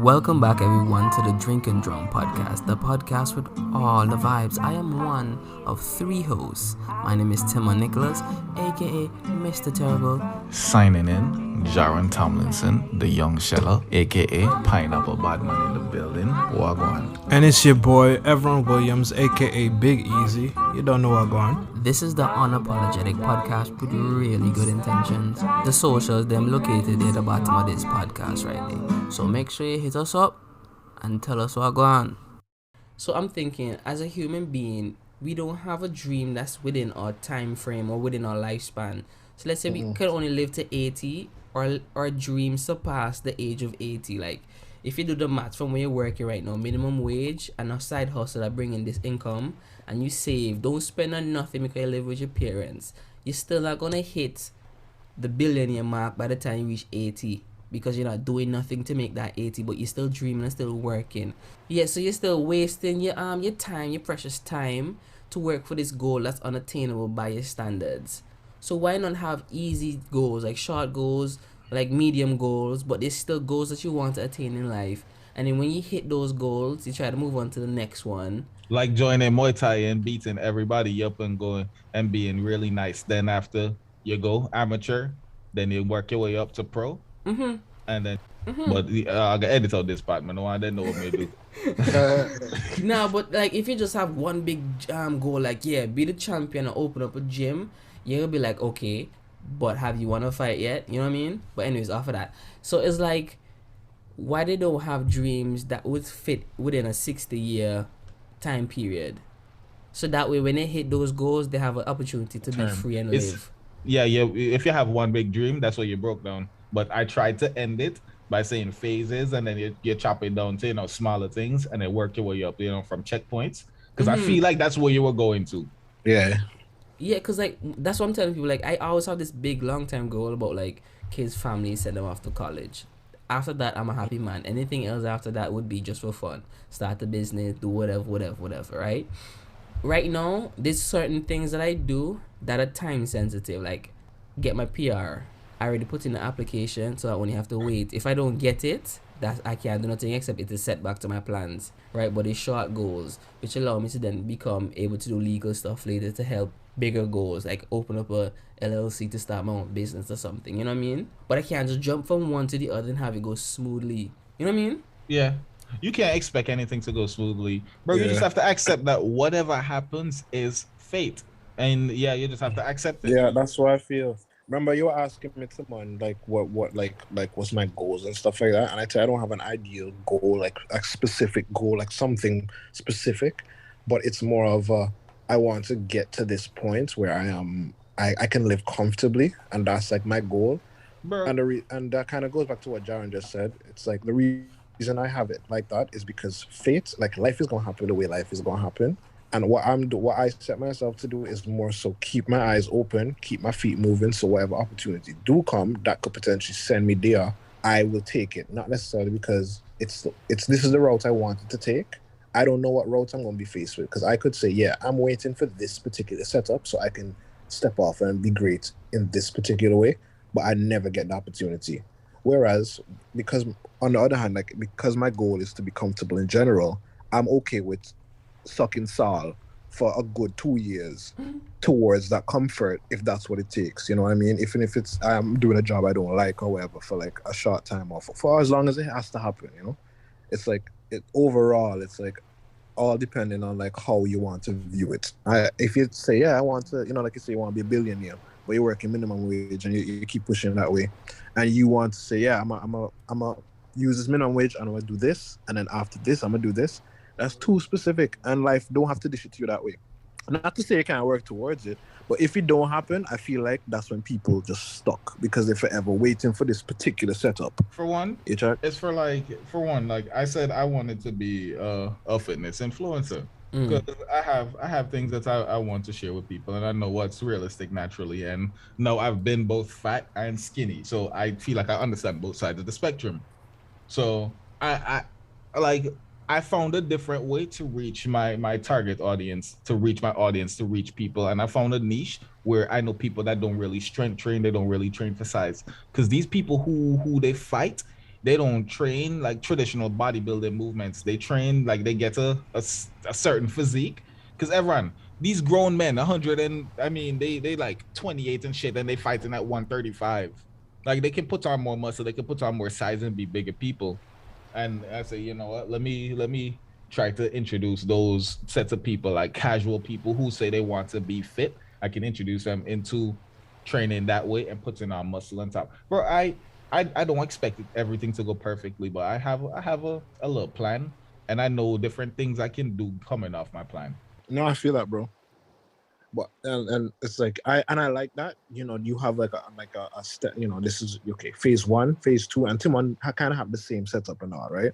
Welcome back, everyone, to the Drink and Drum podcast, the podcast with all the vibes. I am one of three hosts. My name is Timon Nicholas, aka Mr. Terrible. Signing in, Jaron Tomlinson, the young sheller, aka Pineapple Badman in the building. Wagwan. And it's your boy, Everon Williams, aka Big Easy. You don't know Wagwan. This is the unapologetic podcast with really good intentions. The socials, them located at the bottom of this podcast right there. So make sure you hit us up and tell us what going on. So I'm thinking, as a human being, we don't have a dream that's within our time frame or within our lifespan. So let's say we can only live to 80, or our dreams surpass the age of 80. Like, if you do the math from where you're working right now, minimum wage and a side hustle that bring in this income, and you save, don't spend on nothing because you live with your parents, you're still not gonna hit the billionaire mark by the time you reach 80. Because you're not doing nothing to make that 80, but you're still dreaming and still working. Yeah, so you're still wasting your time, your precious time, to work for this goal that's unattainable by your standards. So why not have easy goals, like short goals, like medium goals, but there's still goals that you want to attain in life. And then when you hit those goals, you try to move on to the next one. Like joining Muay Thai and beating everybody up and going and being really nice. Then after you go amateur, then you work your way up to pro. Mm-hmm. And then, but I got edit out this part, man. No, I didn't know what me do. Nah, but like if you just have one big goal, like be the champion and open up a gym, you'll be like, okay, but have you won a fight yet? You know what I mean? But anyways, off of that, so it's like, why they don't have dreams that would fit within a 60-year time period, so that way when they hit those goals, they have an opportunity to be free and live. Yeah. If you have one big dream, that's what you broke down. But I tried to end it by saying phases, and then you chop it down to smaller things, and then work your way up, from checkpoints. Because I feel like that's where you were going to. Yeah, because like that's what I'm telling people. Like I always have this big long term goal about like kids, family, send them off to college. After that, I'm a happy man. Anything else after that would be just for fun. Start a business, do whatever, right? Right now, there's certain things that I do that are time sensitive, like get my PR. I already put in the application, so I only have to wait. If I don't get it, that I can't do nothing except it's a setback to my plans, right? But it's short goals, which allow me to then become able to do legal stuff later to help bigger goals, like open up a LLC to start my own business or something, you know what I mean? But I can't just jump from one to the other and have it go smoothly, you know what I mean? Yeah. You can't expect anything to go smoothly, bro. You just have to accept that whatever happens is fate, and you just have to accept it. Yeah, that's what I feel. Remember, you were asking me, Timon, like what what's my goals and stuff like that, and I tell you, I don't have an ideal goal, like a specific goal, like something specific, but it's more of I want to get to this point where I can live comfortably, and that's like my goal. Bro. And that kind of goes back to what Jaron just said. It's like the reason I have it like that is because fate, like life is gonna happen the way life is gonna happen. And what I set myself to do is more so keep my eyes open, keep my feet moving. So whatever opportunity do come that could potentially send me there, I will take it. Not necessarily because it's this is the route I wanted to take. I don't know what route I'm going to be faced with, because I could say, I'm waiting for this particular setup so I can step off and be great in this particular way, but I never get the opportunity. Whereas, because on the other hand, like because my goal is to be comfortable in general, I'm okay with sucking Saul for a good 2 years towards that comfort, if that's what it takes. You know what I mean? Even if it's I'm doing a job I don't like or whatever for like a short time, or for as long as it has to happen. It's like overall, it's like all depending on like how you want to view it. If you say I want to, like you say you want to be a billionaire, but you're working minimum wage and you keep pushing that way, and you want to say I'm a use this minimum wage and I'm gonna do this, and then after this I'm gonna do this. That's too specific, and life don't have to dish it to you that way. Not to say you can't work towards it, but if it don't happen, I feel like that's when people just stuck because they're forever waiting for this particular setup. For one, it's for one, like I said, I wanted to be a fitness influencer because I have things that I want to share with people, and I know what's realistic naturally. And no, I've been both fat and skinny, so I feel like I understand both sides of the spectrum. So I found a different way to reach my target audience, to reach my audience, to reach people. And I found a niche where I know people that don't really strength train, they don't really train for size. Because these people who they fight, they don't train like traditional bodybuilding movements. They train like they get a certain physique. Because everyone, these grown men, 100 and I mean they like 28 and shit, and they fighting at 135. Like they can put on more muscle, they can put on more size and be bigger people. And I say, you know what? Let me try to introduce those sets of people, like casual people who say they want to be fit. I can introduce them into training that way and putting on muscle on top. Bro, I don't expect everything to go perfectly, but I have a little plan, and I know different things I can do coming off my plan. No, I feel that, bro. But and it's like I like that. You know, you have like a step. You know, this is okay. Phase 1, phase 2, and Timon kind of have the same setup and all, right?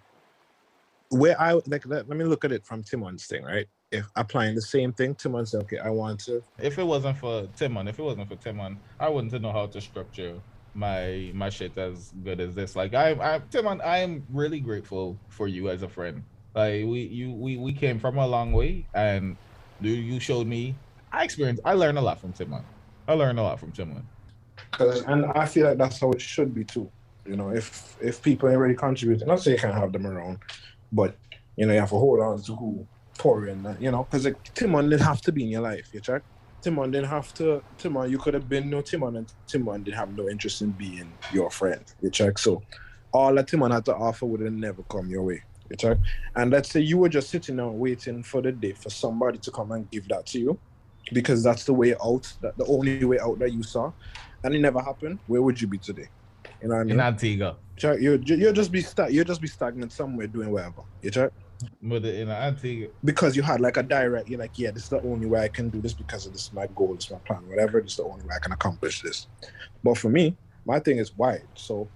Where I like, let me look at it from Timon's thing, right? If applying the same thing, Timon said, okay, I want to. If it wasn't for Timon, I wouldn't know how to structure my shit as good as this. Like Timon, I am really grateful for you as a friend. Like we came from a long way, and you showed me. I learned a lot from Timon. And I feel like that's how it should be too. You know, if people ain't really contributing, not say you can't have them around, but you know, you have to hold on to who pour in that, you know, because like Timon didn't have to be in your life, you check? Timon, you could have been no Timon, and Timon didn't have no interest in being your friend, you check? So all that Timon had to offer would have never come your way, you check? And let's say you were just sitting there waiting for the day for somebody to come and give that to you, because that's the way out, the only way out that you saw, and it never happened. Where would you be today? You know what I mean? In Antigua. You'll just be stagnant somewhere doing whatever. You check? In Antigua. Because you had like a direct, you're like, yeah, this is the only way I can do this because of this is my goal, this is my plan, whatever. This is the only way I can accomplish this. But for me, my thing is wide. So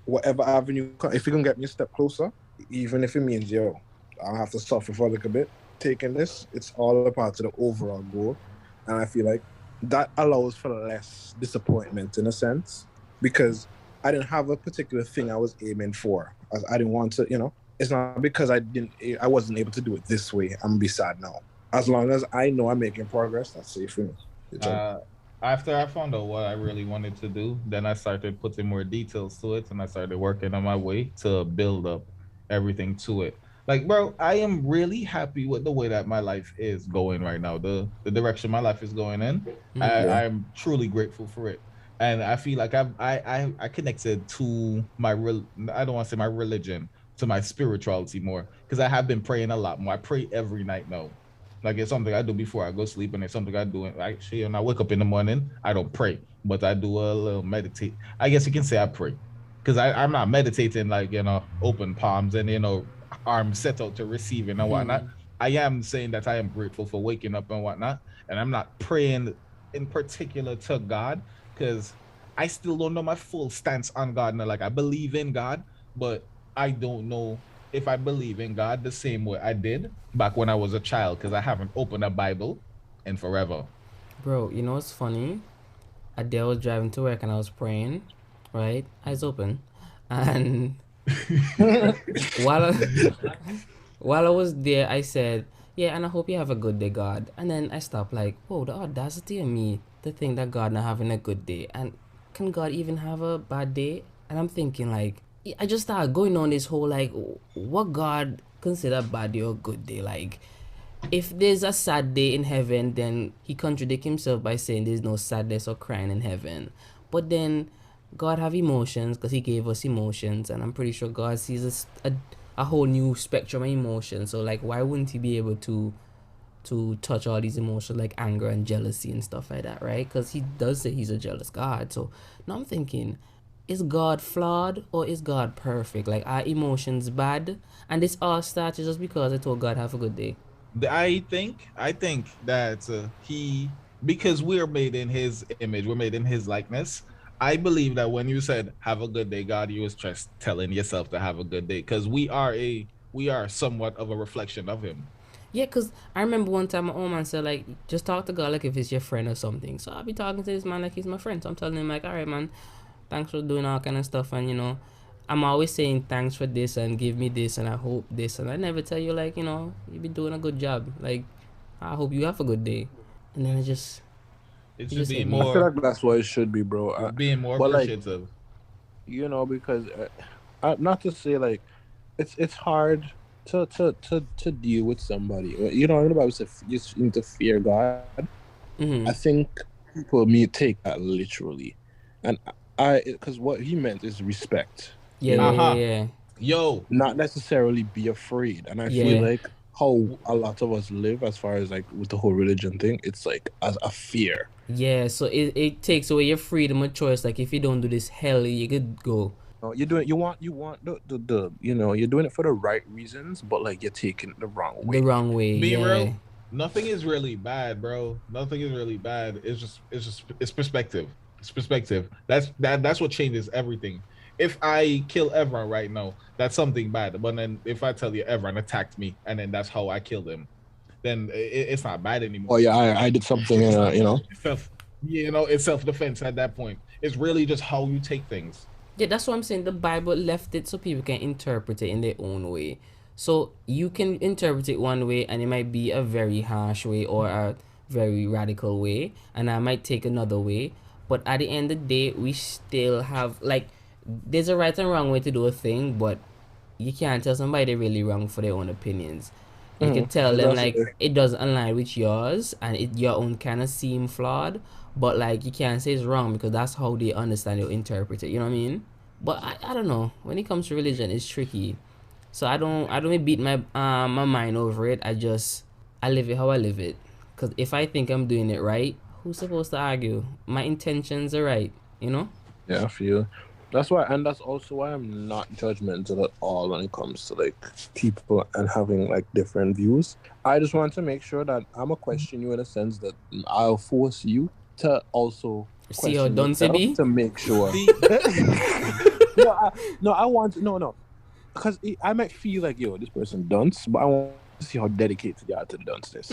whatever avenue, if you can get me a step closer, even if it means, yo, I'll have to suffer for a little bit, taking this, it's all a part of the overall goal. And I feel like that allows for less disappointment in a sense, because I didn't have a particular thing I was aiming for. I didn't want to, you know, it's not because I wasn't able to do it this way. I'm gonna be sad now. As long as I know I'm making progress, that's safe for me. After I found out what I really wanted to do, then I started putting more details to it, and I started working on my way to build up everything to it. Like, bro, I am really happy with the way that my life is going right now. The direction my life is going in, I'm truly grateful for it. And I feel like I connected to I don't want to say my religion, to my spirituality more, because I have been praying a lot more. I pray every night now. Like, it's something I do before I go sleep, and it's something I do. Actually, when I wake up in the morning, I don't pray, but I do a little meditate. I guess you can say I pray, because I'm not meditating like, you know, open palms and, you know, arms set out to receiving and whatnot. I am saying that I am grateful for waking up and whatnot, and I'm not praying in particular to God, because I still don't know my full stance on God. Now, like, I believe in God, but I don't know if I believe in God the same way I did back when I was a child, because I haven't opened a Bible in forever. Bro, you know what's funny? A day I was driving to work and I was praying, right? Eyes open. And while I was there, I said, yeah, and I hope you have a good day, God. And then I stopped, like, whoa, the audacity of me to think that God not having a good day. And can God even have a bad day? And I'm thinking, like, I just started going on this whole, like, what God consider bad day or good day? Like, if there's a sad day in heaven, then he contradicts himself by saying there's no sadness or crying in heaven. But then God have emotions because he gave us emotions, and I'm pretty sure God sees a whole new spectrum of emotions. So, like, why wouldn't he be able to touch all these emotions like anger and jealousy and stuff like that, right? Because he does say he's a jealous God. So now I'm thinking, is God flawed or is God perfect? Like, are emotions bad? And this all started just because I told God have a good day. I think that because we're made in his image, we're made in his likeness. I believe that when you said have a good day, God, you was just telling yourself to have a good day, because we are somewhat of a reflection of him. Yeah, because I remember one time my old man said, like, just talk to God like if it's your friend or something. So I'll be talking to this man like he's my friend. So I'm telling him, like, all right, man, thanks for doing all kind of stuff. And, you know, I'm always saying thanks for this and give me this and I hope this. And I never tell you, like, you know, you be doing a good job. Like, I hope you have a good day. And then it should be more. I feel like that's what it should be, bro. Being more appreciative. Like, you know, because not to say like it's hard to deal with somebody. You know, the Bible says you need to fear God. I think people may take that literally, and because what he meant is respect. Yeah. Yo, Not necessarily be afraid. And I feel like how a lot of us live, as far as like with the whole religion thing, it's like as a fear. Yeah, so it takes away your freedom of choice. Like if you don't do this, hell, you could go. You're doing you want the you know, you're doing it for the right reasons, but like you're taking it the wrong way. The wrong way. Be yeah. real. Nothing is really bad, bro. Nothing is really bad. It's perspective. It's perspective. That's what changes everything. If I kill Evron right now, that's something bad. But then if I tell you Evron attacked me and then that's how I killed him, then it's not bad anymore. Oh yeah, I did something, you know. It's self-defense at that point. It's really just how you take things. Yeah, that's what I'm saying. The Bible left it so people can interpret it in their own way. So you can interpret it one way and it might be a very harsh way or a very radical way, and I might take another way. But at the end of the day, we still have like there's a right and wrong way to do a thing, but you can't tell somebody they're really wrong for their own opinions. You can tell them like it doesn't align with yours and your own kind of seem flawed, but like you can't say it's wrong because that's how they understand or interpret it. You know what I mean? But I don't know. When it comes to religion, it's tricky. So I don't beat my my mind over it. I live it how I live it. Cause if I think I'm doing it right, who's supposed to argue? My intentions are right. You know? Yeah, I feel. That's why, and that's also why I'm not judgmental at all when it comes to like people and having like different views. I just want to make sure that I'm a question you in a sense that I'll force you to also see how question done yourself be to make sure. I want no, because I might feel like this person dunce, but I want to see how dedicated you are to the dunceness.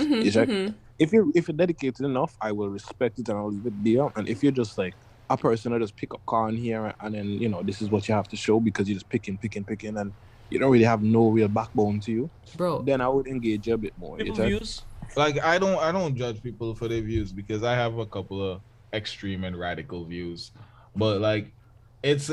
If you're dedicated enough, I will respect it and I'll leave it there. And if you're just like a person that just pick up corn here and then this is what you have to show because you're just picking and you don't really have no real backbone to you, bro, then I would engage you a bit more. Views, like I don't judge people for their views because I have a couple of extreme and radical views, but like it's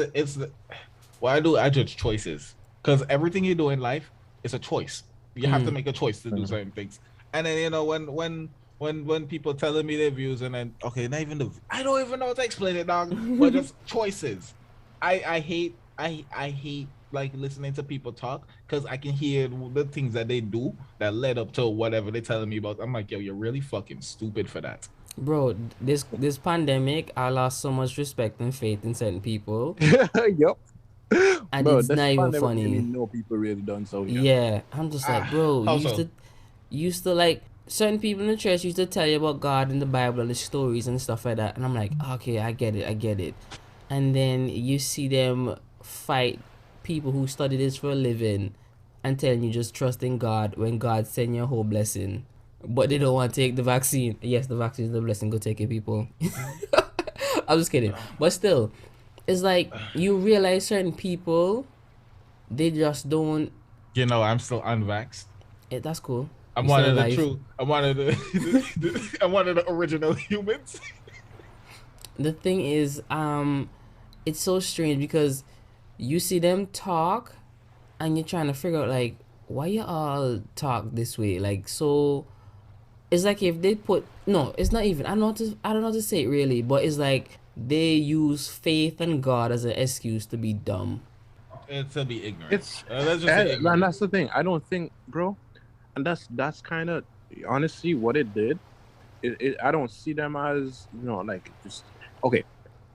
what I judge choices because everything you do in life is a choice. You have to make a choice to do certain things, and then when people telling me their views and then not even I don't even know how to explain it, dog. But just choices. I hate like listening to people talk because I can hear the things that they do that led up to whatever they're telling me about. I'm like, yo, you're really fucking stupid for that. Bro, this pandemic, I lost so much respect and faith in certain people. Yep. And bro, it's not even funny. People really done so. Yeah, I'm just like, bro, used to like certain people in the church used to tell you about God and the Bible and the stories and stuff like that, and I'm like, okay, I get it. And then you see them fight people who study this for a living and telling you just trust in God when God send you a whole blessing, but they don't want to take the vaccine. Yes, the vaccine is the blessing. Go take it, people. I'm just kidding, but still, it's like you realize certain people, they just don't. I'm still unvaxxed. That's cool. I'm one of the true. I'm one of the. I'm one of the original humans. The thing is, it's so strange because you see them talk, and you're trying to figure out like why you all talk this way. Like so, it's like if they put it's not even. I don't know how to say it really, but it's like they use faith and God as an excuse to be dumb. It's to be ignorant. And that's the thing. I don't think, bro. And that's kind of honestly what it did. I don't see them as like just okay.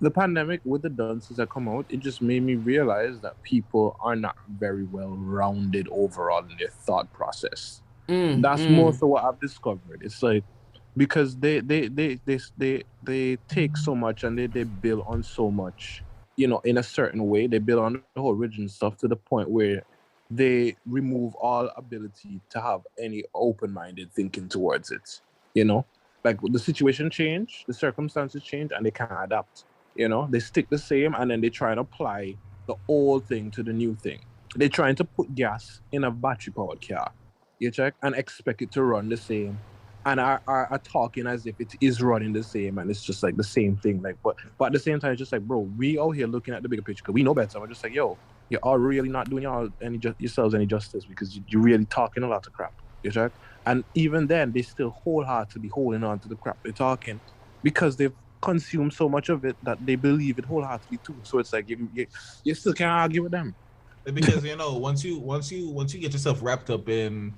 The pandemic with the dunces that come out, it just made me realize that people are not very well rounded overall in their thought process. That's more so what I've discovered. It's like because they take so much and they build on so much, in a certain way. They build on the whole religion stuff to the point where they remove all ability to have any open-minded thinking towards it. Like the situation change, the circumstances change, and they can't adapt. They stick the same, and then they try and apply the old thing to the new thing. They're trying to put gas in a battery-powered car, you check, and expect it to run the same, and are talking as if it is running the same, and it's just like the same thing. Like, but at the same time, it's just like, bro, we out here looking at the bigger picture because we know better. We're just like, yo, you're all really not doing yourselves any justice because you're really talking a lot of crap. You check? And even then, they still wholeheartedly holding on to the crap they're talking because they've consumed so much of it that they believe it wholeheartedly too. So it's like you still can't argue with them. Because once you get yourself wrapped up in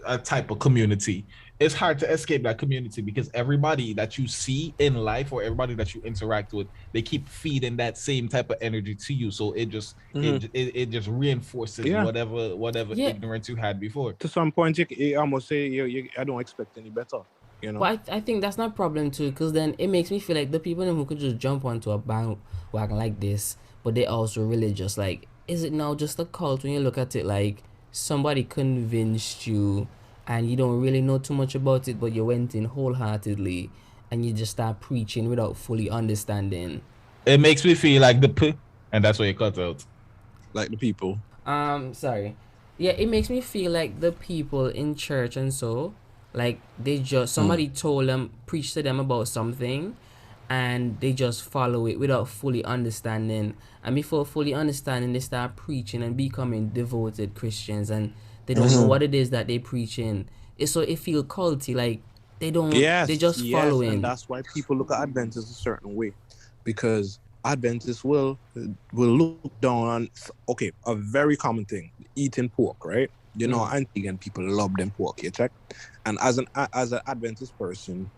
a type of community, it's hard to escape that community because everybody that you see in life or everybody that you interact with, they keep feeding that same type of energy to you. So it just it just reinforces whatever ignorance you had before. To some point, you almost say I don't expect any better. But I think that's not a problem too, because then it makes me feel like the people who could just jump onto a bandwagon like this, but they also religious. Like, is it now just a cult when you look at it? Like, somebody convinced you and you don't really know too much about it, but you went in wholeheartedly and you just start preaching without fully understanding. It makes me feel like and that's why you cut out. Like the people. Sorry. Yeah, it makes me feel like the people in church and so, like, they just, somebody told them, preached to them about something, and they just follow it without fully understanding. And before fully understanding, they start preaching and becoming devoted Christians, and they don't know what it is that they preaching. So it feels culty, like they don't. They just following. And that's why people look at Adventists a certain way, because Adventists will look down on a very common thing, eating pork, right? Antigan people love them pork, you check. And as an Adventist person,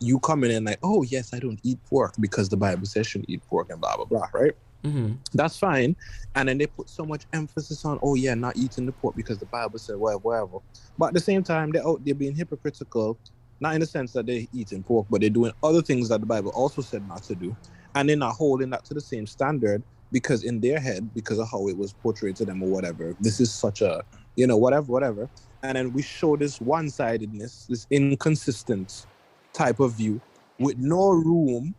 you come in and like, oh yes, I don't eat pork because the Bible says I shouldn't eat pork and blah blah blah, right? That's fine. And then they put so much emphasis on, oh yeah, not eating the pork because the Bible said whatever. But at the same time, they're out there being hypocritical, not in the sense that they're eating pork, but they're doing other things that the Bible also said not to do, and they're not holding that to the same standard because in their head, because of how it was portrayed to them or whatever, this is such a whatever. And then we show this one-sidedness, this inconsistent type of view with no room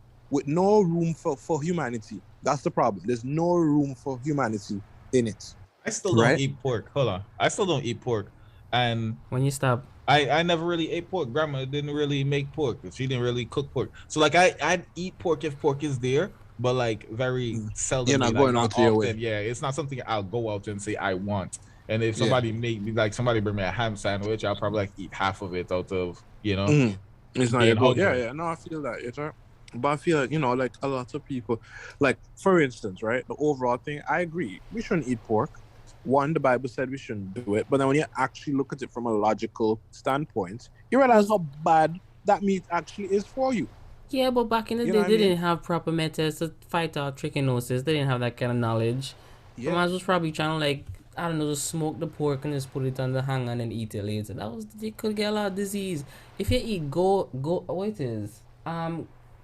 for humanity. That's the problem. There's no room for humanity in it. I still don't eat pork. Hold on. I still don't eat pork. And when you stop, I never really ate pork. Grandma didn't really make pork. She didn't really cook pork. So like I'd eat pork if pork is there, but like very seldom. You're not going out to your way. Yeah, it's not something I'll go out and say I want. And if somebody somebody bring me a ham sandwich, I'll probably like eat half of it out of, It's not good. Yeah. No, I feel that. It's right. But I feel like, like a lot of people, like for instance, right, the overall thing, I agree. We shouldn't eat pork. One, the Bible said we shouldn't do it. But then when you actually look at it from a logical standpoint, you realize how bad that meat actually is for you. Yeah, but back in the day, they didn't have proper methods to fight out trichinosis. They didn't have that kind of knowledge. Yeah. The man was probably trying to, like, I don't know, just smoke the pork and just put it on the hanger and then eat it later. You could get a lot of disease. If you eat what it is?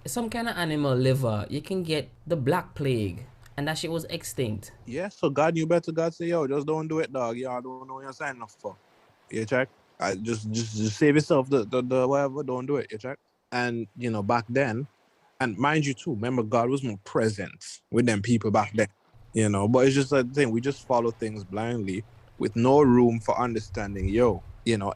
Some kind of animal liver, you can get the Black Plague, and that shit was extinct. Yeah, so God knew better. God said, yo, just don't do it, dog. Y'all don't know what you're signing up for. You check? Just save yourself the whatever, don't do it, you check? And, back then, and mind you too, remember God was more present with them people back then. But it's just a thing. We just follow things blindly with no room for understanding.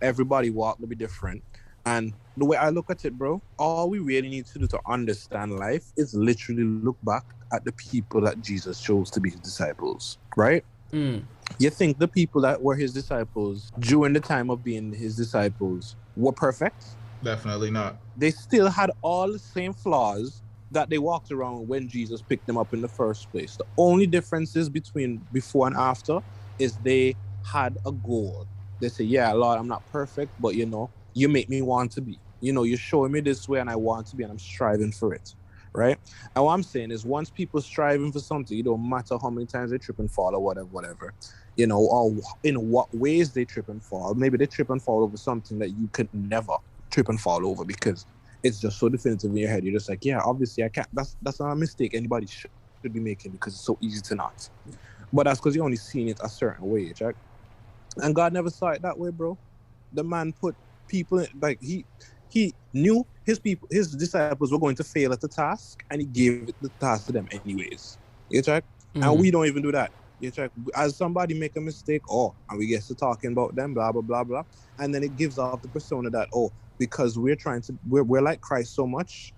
Everybody walk will be different. And the way I look at it, bro, all we really need to do to understand life is literally look back at the people that Jesus chose to be his disciples, right? You think the people that were his disciples during the time of being his disciples were perfect? Definitely not. They still had all the same flaws that they walked around when Jesus picked them up in the first place. The only differences between before and after is they had a goal. They say, yeah, Lord, I'm not perfect, but you make me want to be. You're showing me this way and I want to be and I'm striving for it, right? And what I'm saying is once people striving for something, it don't matter how many times they trip and fall or whatever, or in what ways they trip and fall. Maybe they trip and fall over something that you could never trip and fall over because it's just so definitive in your head. You're just like, yeah, obviously I can't. That's not a mistake anybody should be making because it's so easy to not. But that's because you're only seeing it a certain way, right? And God never saw it that way, bro. The man put people in, like he knew his disciples were going to fail at the task, and he gave the task to them anyways. You check? And we don't even do that. You check? As somebody make a mistake, and we get to talking about them, blah blah blah blah, and then it gives off the persona that because we're like Christ so much,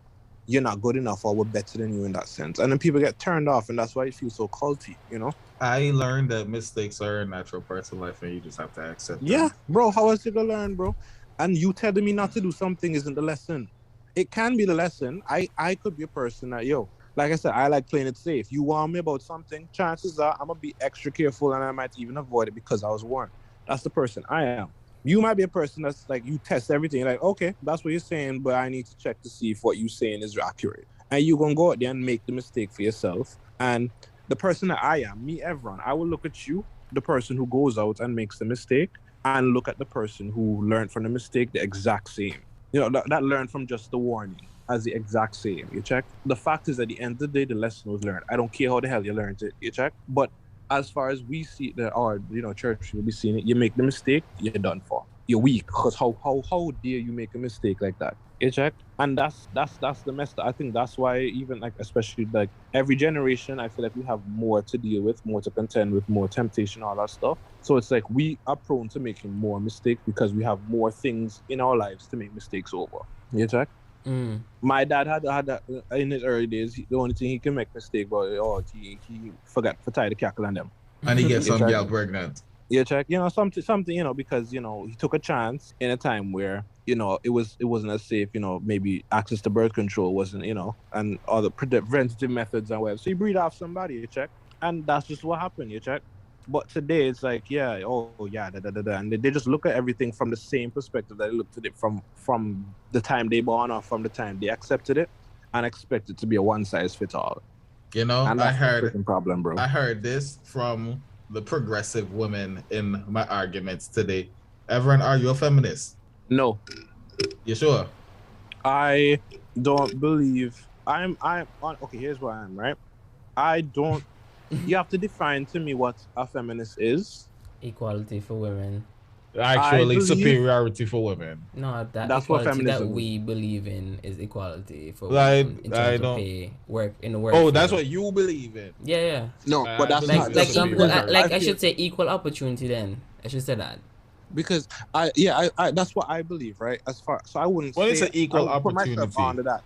you're not good enough or we're better than you in that sense. And then people get turned off, and that's why it feels so culty, you know? I learned that mistakes are a natural part of life and you just have to accept them. Yeah, bro, how else you gonna learn, bro? And you telling me not to do something isn't the lesson. It can be the lesson. I could be a person that, yo, like I said, I like playing it safe. You warn me about something, chances are I'm gonna be extra careful and I might even avoid it because I was warned. That's the person I am. You might be a person that's like, you test everything. You're like, okay, that's what you're saying, but I need to check to see if what you're saying is accurate. And you're going to go out there and make the mistake for yourself. And the person that I am, me, Evron, I will look at you, the person who goes out and makes the mistake, and look at the person who learned from the mistake the exact same. You know, that learned from just the warning as the exact same. You check? The fact is, at the end of the day, the lesson was learned. I don't care how the hell you learned it. You check? But as far as we see it, or church will be seeing it, you make the mistake, you're done for. You're weak, because how dare you make a mistake like that? You check? And that's the mess. I think that's why, even like, especially like every generation, I feel like we have more to deal with, more to contend with, more temptation, all that stuff. So it's like we are prone to making more mistakes because we have more things in our lives to make mistakes over. You check? My dad had that in his early days. The only thing he can make mistake about, he forgot to tie the cackle on them, and he gets some girl pregnant. Yeah, check. You know, something. You know, because he took a chance in a time where it wasn't as safe. Maybe access to birth control wasn't. And all the preventative methods and whatever. So you breed off somebody. You check, and that's just what happened. You check. But today it's like, and they just look at everything from the same perspective that they looked at it from the time they born or from the time they accepted it, and expect it to be a one size fits all. And I heard a problem, bro. I heard this from the progressive women in my arguments today. Everyone, are you a feminist? No. You sure? I don't believe I'm on. Okay, here's what I am. Right. I don't. You have to define to me what a feminist is. Equality for women. Actually, superiority for women. No, that's what feminism that we believe in is equality for like, women in terms of pay, work in the work. Oh, that's what you believe in. Yeah. No, but that's not I should say equal opportunity. Then I should say that. Because I that's what I believe, right? So I wouldn't. Well, it's an equal opportunity. Put myself onto that.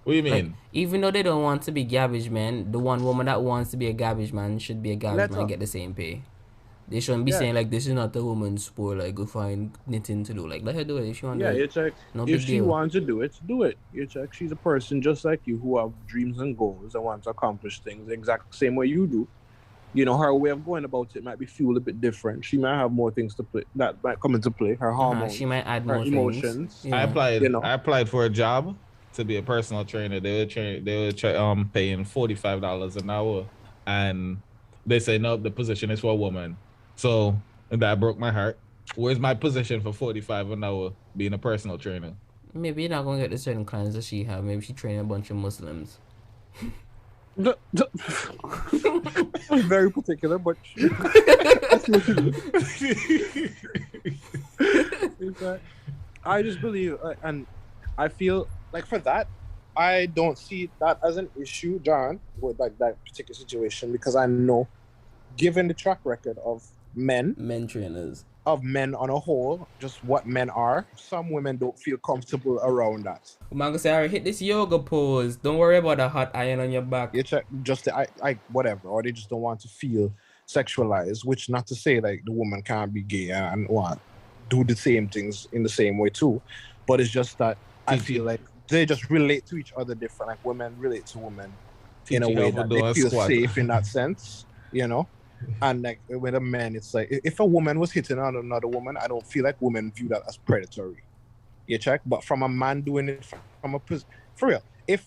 What do you mean? Like, even though they don't want to be garbage man, the one woman that wants to be a garbage man should be a garbage man and get the same pay. They shouldn't be saying like, this is not a woman's sport, like go find knitting to do. Like, let her do it if she wants to do it. You check. No if she deal. wants to do it, do it. You check. She's a person just like you who have dreams and goals and want to accomplish things the exact same way you do. Her way of going about it might be fueled a bit different. She might have more things to play that might come into play. Her hormones. She might add her more emotions. Yeah. I applied for a job to be a personal trainer. They were paying $45 an hour, and they say no, the position is for a woman. So that broke my heart. Where's my position for $45 an hour being a personal trainer? Maybe you're not gonna get the certain clients that she have. Maybe she train a bunch of Muslims. Very particular, but I just believe, and I feel like for that, I don't see that as an issue, John, with like that particular situation, because I know, given the track record of men trainers, of men on a whole, just what men are, some women don't feel comfortable around that. Man gonna say, alright, hit this yoga pose. Don't worry about the hot iron on your back. You check just whatever, or they just don't want to feel sexualized. Which not to say like the woman can't be gay and do the same things in the same way too, but it's just that I feel like they just relate to each other different. Like women relate to women in a way that they feel safe in that sense, And like with a man, it's like if a woman was hitting on another woman, I don't feel like women view that as predatory. You check, but from a man doing it from a for real, if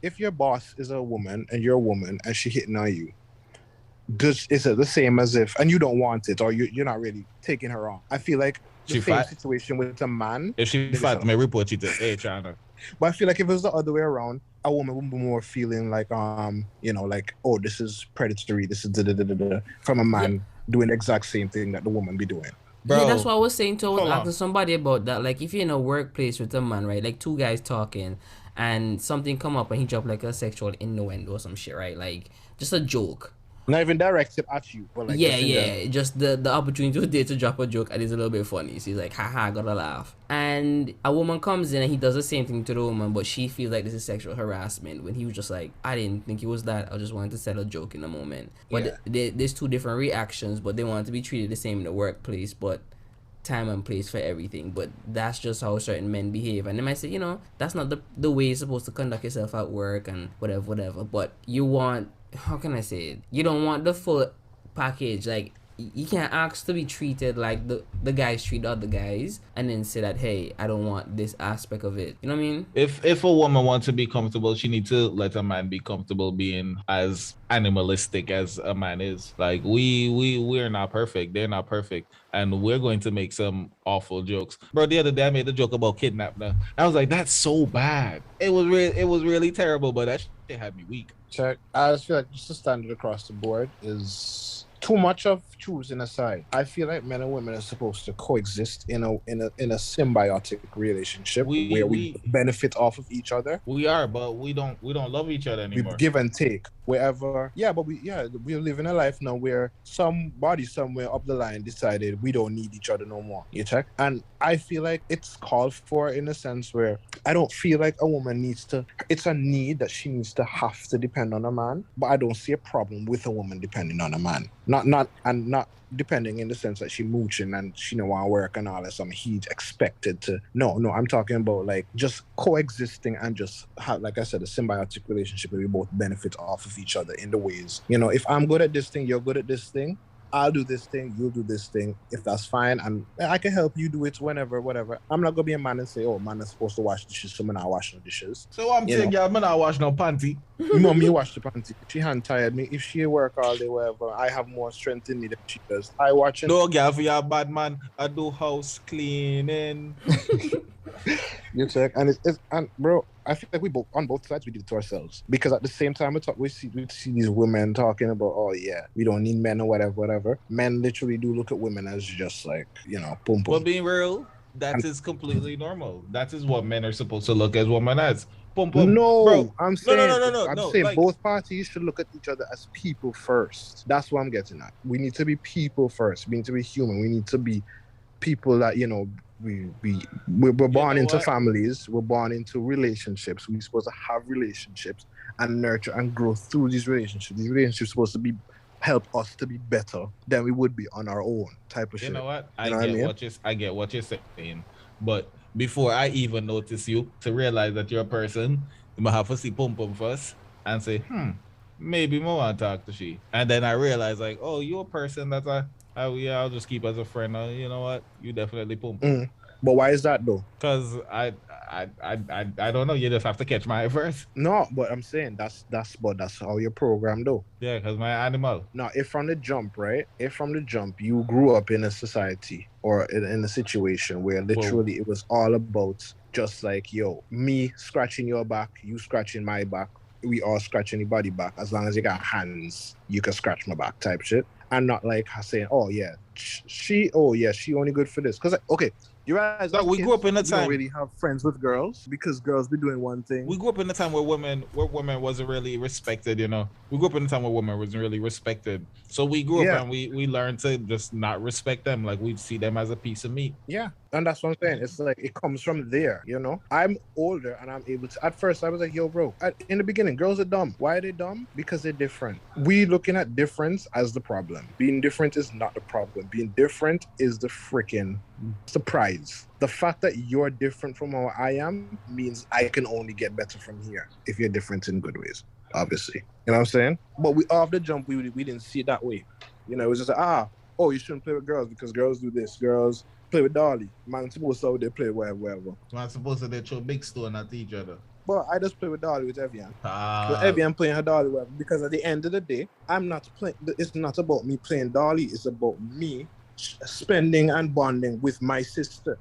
if your boss is a woman and you're a woman and she hitting on you, is it the same as if and you don't want it or you're not really taking her on? I feel like the same situation with a man. If she fight, may report you to HR. But I feel like if it was the other way around, a woman would be more feeling like like, oh, this is predatory, this is from a man doing the exact same thing that the woman be doing. Bro, yeah, that's what I was saying to. I was asking somebody about that. Like, if you're in a workplace with a man, right? Like, two guys talking, and something come up and he drop like a sexual innuendo or some shit, right? Like, just a joke. Not even directed at you, but like yeah, just in general. yeah, just the opportunity was there to drop a joke and it's a little bit funny. So he's like, haha, gotta laugh. And a woman comes in and he does the same thing to the woman, but she feels like this is sexual harassment when he was just like, I didn't think it was that. I just wanted to settle a joke in the moment. But there's two different reactions, but they want to be treated the same in the workplace, but time and place for everything. But that's just how certain men behave. And they might say, you know, that's not the way you're supposed to conduct yourself at work and whatever. But you want, how can I say it? You don't want the full package. Like, you can't ask to be treated like the guys treat other guys and then say that, hey, I don't want this aspect of it. You know what I mean? If a woman wants to be comfortable, she needs to let a man be comfortable being as animalistic as a man is. Like, we're not perfect. They're not perfect. And we're going to make some awful jokes. Bro, the other day I made a joke about kidnap now. I was like, that's so bad. It was really terrible, but that shit had me weak. Check. I just feel like just the standard across the board is too much of choosing a side. I feel like men and women are supposed to coexist in a symbiotic relationship where we benefit off of each other. We are, but we don't love each other anymore. We give and take wherever. Yeah, but we're living a life now where somebody somewhere up the line decided we don't need each other no more. You check? And I feel like it's called for in a sense where I don't feel like a woman needs to. It's a need that she needs to have to depend on a man, but I don't see a problem with a woman depending on a man. Not depending in the sense that she mooching and she don't want to work and all that. Some he's expected to. No, I'm talking about like just coexisting and just have, like I said, a symbiotic relationship where we both benefit off of each other in the ways. You know, if I'm good at this thing, you're good at this thing. I'll do this thing, you'll do this thing. If that's fine, and I can help you do it whenever, whatever. I'm not gonna be a man and say, oh, man is supposed to wash dishes, so I'm not washing no dishes. So I'm saying, yeah, I'm not wash no panty. Mommy wash the panty. She hand tired me. If she work all day, whatever, I have more strength in me than she does. I watch it. No, girl, for your bad man, I do house cleaning. You check, and it's and bro, I feel like we both on both sides we do it to ourselves, because at the same time we see these women talking about, oh yeah, we don't need men or whatever. Men literally do look at women as just like, you know, pum pum. But being real, that is completely normal. That is what men are supposed to look at women as. Pum pum. No, bro. I'm saying No. I'm saying like, both parties should look at each other as people first. That's what I'm getting at. We need to be people first. We need to be human. We need to be people that, you know, we're born into families, we're born into relationships. We're supposed to have relationships and nurture and grow through these relationships. These relationships are supposed to help us to be better than we would be on our own type of shit. You know what? I get what you're saying. But before I even notice you to realize that you're a person, you might have to see pum pum first and say, maybe more want to talk to she. And then I realize like, oh, you're a person that I'll just keep as a friend. You know what? You definitely pum pum. But why is that though? Because I don't know. You just have to catch my eye first. No, but I'm saying that's how you're programmed though. Yeah, because my animal. Now, if from the jump you grew up in a society or in a situation where literally it was all about just like, yo, me scratching your back, you scratching my back, we all scratch anybody back. As long as you got hands, you can scratch my back type shit. And not like saying, oh yeah, she only good for this. Because okay, you realize like we grew up in a time we don't really have friends with girls because girls be doing one thing. We grew up in a time where women wasn't really respected, you know. We grew up in a time where women wasn't really respected. So we grew up and we learned to just not respect them. Like we'd see them as a piece of meat. Yeah. And that's what I'm saying. It's like it comes from there, you know. I'm older and I'm able to. At first, I was like, yo, bro. In the beginning, girls are dumb. Why are they dumb? Because they're different. We looking at difference as the problem. Being different is not the problem. Being different is the freaking surprise. The fact that you're different from how I am means I can only get better from here if you're different in good ways, obviously. You know what I'm saying? But we off the jump, we didn't see it that way. You know, it was just like, oh, you shouldn't play with girls because girls do this. Girls play with Dolly. Man supposed to they play whatever. Man supposed to they throw big stone at each other. But I just play with Dolly with Evian. Evian playing her Dolly with, because at the end of the day, I'm not playing. It's not about me playing Dolly. It's about me spending and bonding with my sister.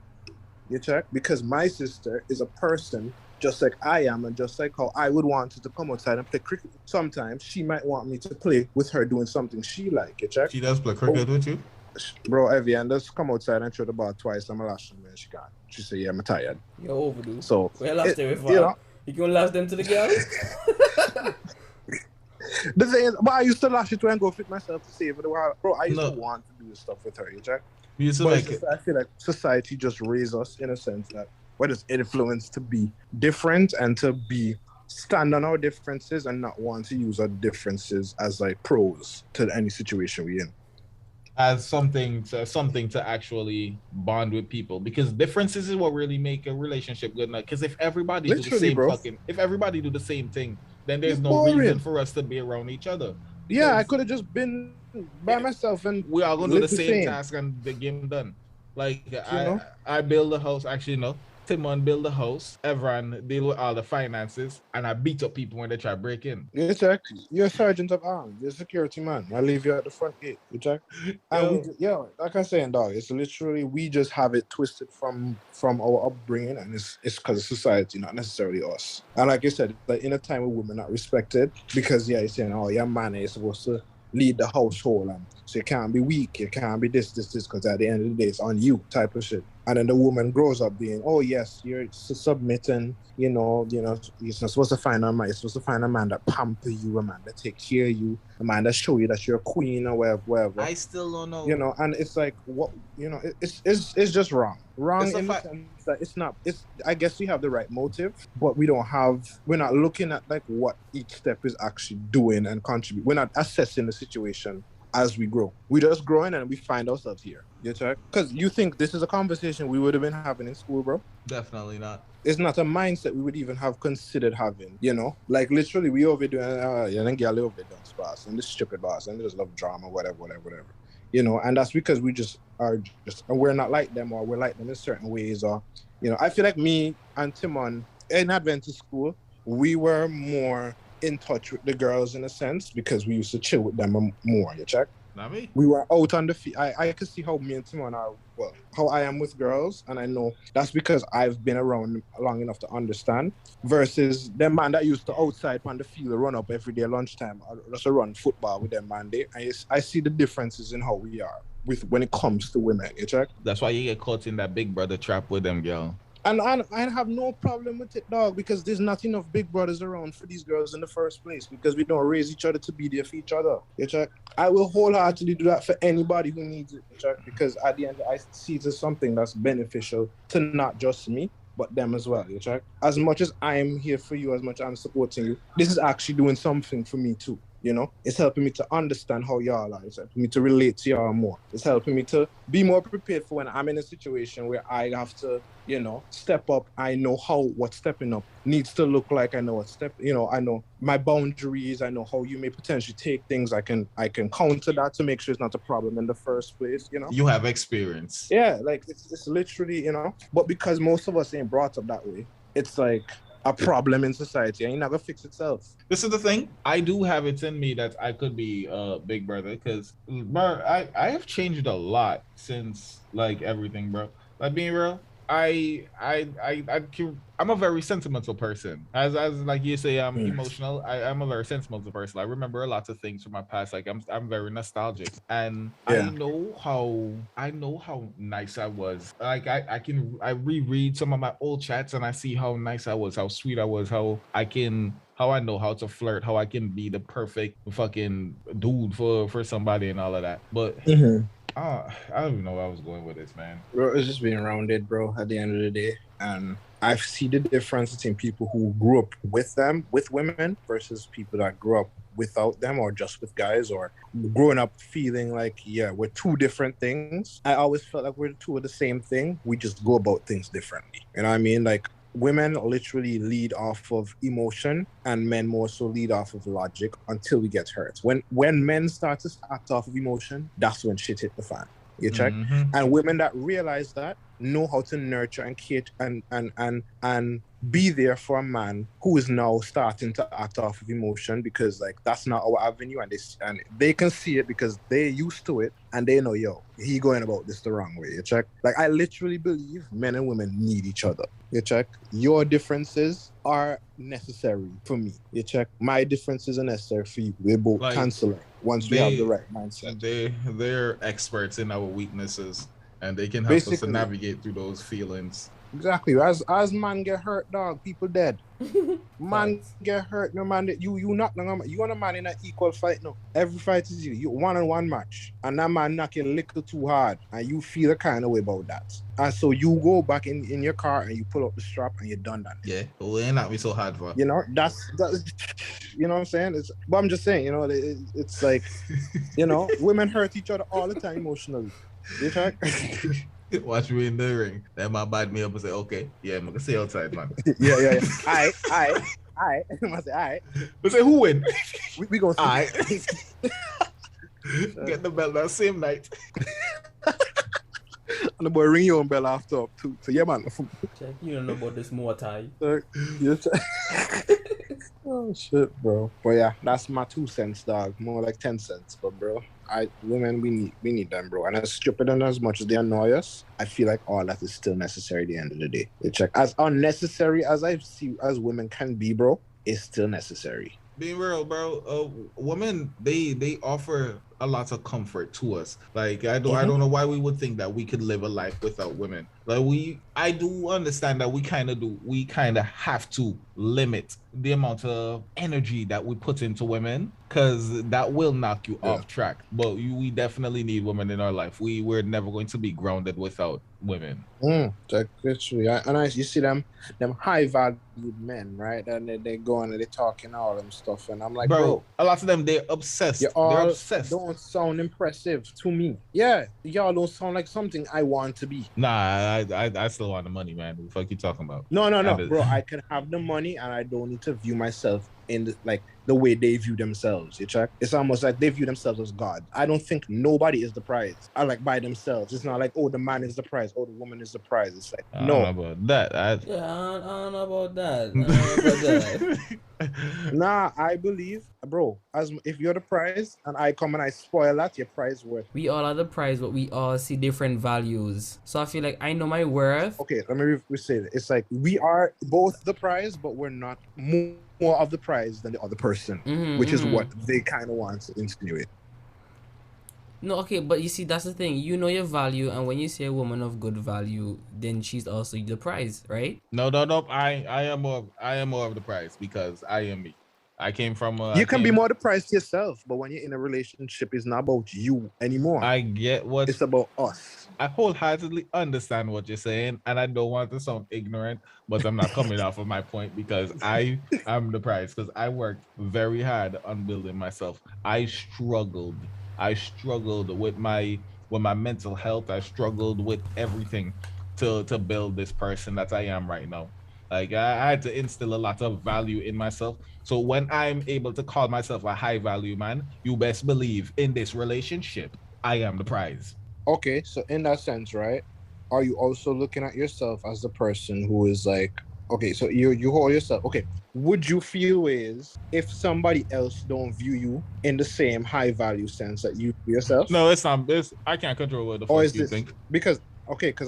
You check? Because my sister is a person just like I am, and just like how I would want her to come outside and play cricket. Sometimes she might want me to play with her doing something she like. You check? She does play cricket with you? Bro, Evian just come outside and throw the ball twice. I'm last man. She can't. She say, yeah, I'm tired. You're overdue. So well, last you know, you can last them to the girls. The thing is, but I used to lash it when I go fit myself to save it. Bro, I used No. to want to do this stuff with her, you check? We used to But like it's just, I feel like society just raised us in a sense that we're just influenced to be different and to be stand on our differences and not want to use our differences as like pros to any situation we're in. as something to actually bond with people, because differences is what really make a relationship good. Because if everybody do the Literally, same bro. if everybody do the same thing, then there's It's no boring. reason for us to be around each other. Yeah, I Because could have just been by myself and we are gonna do live the same task and the game done. Like know? I build a house. Actually, no. Timon build a house. Everyone deal with all the finances, and I beat up people when they try to break in. You check. You're a sergeant of arms. You're a security man. I leave you at the front gate. You check. And like I'm saying, dog, it's literally we just have it twisted from our upbringing, and it's because of society, not necessarily us. And like you said, like in a time when women are not respected, because you're saying, oh, your man is supposed to lead the household, and so you can't be weak, you can't be this, because at the end of the day, it's on you, type of shit. And then the woman grows up being, oh yes, you're submitting, you're not supposed to find a man, you're supposed to find a man that pamper you, a man that take care of you, a man that show you that you're a queen or whatever. I still don't know. And it's like, what, it's just wrong in the sense that it's not, I guess we have the right motive, but we're not looking at like what each step is actually doing and contribute. We're not assessing the situation as we grow. We're just growing and we find ourselves here. You check? Because you think this is a conversation we would have been having in school, bro? Definitely not. It's not a mindset we would even have considered having, Like literally we over doing, and girl over there dance boss and this stupid boss and they just love drama, whatever. And that's because we just are and we're not like them, or we're like them in certain ways, or, I feel like me and Timon in Adventist school, we were more in touch with the girls in a sense because we used to chill with them more, you check? Not me. We were out on the field. I could see how me and Timon are, how I am with girls, and I know that's because I've been around long enough to understand, versus them man that used to outside on the field run up every day lunchtime, or just run football with them man day. I see the differences in how we are when it comes to women, you check? That's why you get caught in that big brother trap with them, girl. And I have no problem with it, dog, because there's not enough big brothers around for these girls in the first place, because we don't raise each other to be there for each other. You check? I will wholeheartedly do that for anybody who needs it, you check? Because at the end, I see it as something that's beneficial to not just me, but them as well, you check? As much as I'm here for you, as much as I'm supporting you, this is actually doing something for me too. It's helping me to understand how y'all are. It's helping me to relate to y'all more. It's helping me to be more prepared for when I'm in a situation where I have to, step up. I know what stepping up needs to look like. I know I know my boundaries. I know how you may potentially take things. I can counter that to make sure it's not a problem in the first place, You have experience. Yeah, like it's literally, but because most of us ain't brought up that way, it's like a problem in society and it's not gonna fix itself. This is the thing. I do have it in me that I could be a big brother, because I have changed a lot since like everything, bro. Like being real, I'm a very sentimental person. As like you say, I'm emotional. I'm a very sentimental person. I remember a lot of things from my past. Like I'm very nostalgic, and I know how nice I was. Like I reread some of my old chats and I see how nice I was, how sweet I was, how I know how to flirt, how I can be the perfect fucking dude for somebody and all of that. But I don't even know where I was going with this, man. Bro, it's just being rounded, bro, at the end of the day. And I see the difference between people who grew up with women versus people that grew up without them, or just with guys, or growing up feeling like, we're two different things. I always felt like we're two of the same thing. We just go about things differently. You know what I mean? Like, women literally lead off of emotion, and men more so lead off of logic until we get hurt. When men start to act off of emotion, that's when shit hit the fan. You check? Mm-hmm. And women that realize that know how to nurture and cater and be there for a man who is now starting to act off of emotion, because like that's not our avenue, and they can see it because they're used to it, and they know, he going about this the wrong way. You check? Like, I literally believe men and women need each other. You check? Your differences are necessary for me. You check? My differences are necessary for you. We're both canceling once we have the right mindset. They're experts in our weaknesses, and they can help us to navigate through those feelings. Exactly. As man get hurt, dog, people dead. Man Facts. get hurt, no man. You not you want a man in an equal fight. No, every fight is you one-on-one match, and that man knock you a little too hard, and you feel a kind of way about that. And so you go back in your car and you pull up the strap and you're done that. Yeah, well, it ain't not me so hard for. You know, that's you know what I'm saying. But I'm just saying, you know, it's like, you know, women hurt each other all the time emotionally. You check. Watch me in the ring. Then my bad me up and say, okay, yeah, I'm gonna stay outside, man. Yeah. All right. I say, all right. But say who win? We gonna see. All right. Get the belt that same night. And the boy ring your own bell after too. So yeah, man. Check, you don't know about this Muay Thai. Oh shit, bro. But yeah, that's my 2 cents, dog. More like 10 cents, but bro, women, we need them, bro. And as stupid and as much as they annoy us, I feel like all that is still necessary at the end of the day. They check as unnecessary as I see as women can be, bro. It's still necessary. Being real, bro. Women, they offer a lot of comfort to us. Like I don't know why we would think that we could live a life without women. Like I do understand that we kind of have to limit the amount of energy that we put into women, because that will knock you off track. But we definitely need women in our life. We're never going to be grounded without women. Literally. You see them high valued men, right? And they go and they talking all them stuff, and I'm like, bro, a lot of them, they're obsessed. They're obsessed. Don't sound impressive to me. Yeah, y'all don't sound like something I want to be. Nah, I still want the money, man. What the fuck you talking about? No, bro. I can have the money, and I don't need to view myself in the way they view themselves. You check? It's almost like they view themselves as God. I don't think nobody is the prize. I like by themselves. It's not like, oh, the man is the prize, oh, the woman is the prize. It's like, I don't know about that. I don't know about that. Nah, I believe, bro, as if you're the prize and I come and I spoil that, your prize worth. We all are the prize, but we all see different values. So I feel like I know my worth. Okay, let me say it. It's like we are both the prize, but we're not more of the prize than the other person, which is what they kind of want to insinuate. No, okay, but you see, that's the thing. You know your value, and when you say a woman of good value, then she's also the prize, right? No. I am more of the prize because I am me. I came from. You can be more the prize to yourself, but when you're in a relationship, it's not about you anymore. I get what it's about us. I wholeheartedly understand what you're saying, and I don't want to sound ignorant, but I'm not coming off of my point because I am the prize, because I worked very hard on building myself. I struggled with my mental health. I struggled with everything to build this person that I am right now. Like I had to instill a lot of value in myself. So when I'm able to call myself a high value man, you best believe in this relationship, I am the prize. Okay, so in that sense, right? Are you also looking at yourself as the person who is like, okay, so you hold yourself. Okay, would you feel ways if somebody else don't view you in the same high value sense that you view yourself? No, it's not. I can't control what the fuck you think. Because